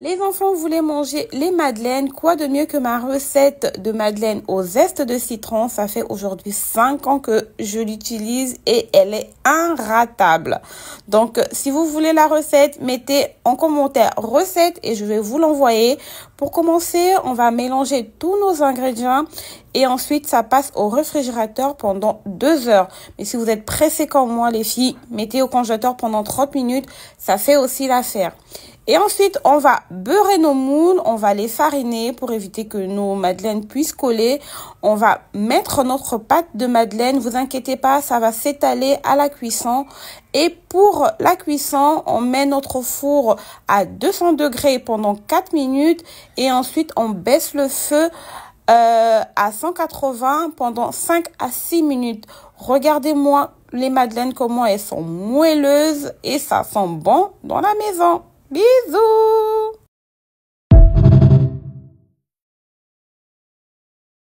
Les enfants voulaient manger les madeleines. Quoi de mieux que ma recette de madeleine au zeste de citron? Ça fait aujourd'hui 5 ans que je l'utilise et elle est inratable. Donc, si vous voulez la recette, mettez en commentaire recette et je vais vous l'envoyer. Pour commencer, on va mélanger tous nos ingrédients et ensuite ça passe au réfrigérateur pendant 2 heures. Mais si vous êtes pressés comme moi, les filles, mettez au congélateur pendant 30 minutes. Ça fait aussi l'affaire. Et ensuite, on va beurrer nos moules, on va les fariner pour éviter que nos madeleines puissent coller. On va mettre notre pâte de madeleine, vous inquiétez pas, ça va s'étaler à la cuisson. Et pour la cuisson, on met notre four à 200 degrés pendant 4 minutes et ensuite on baisse le feu à 180 pendant 5 à 6 minutes. Regardez-moi les madeleines, comment elles sont moelleuses et ça sent bon dans la maison. Bisous!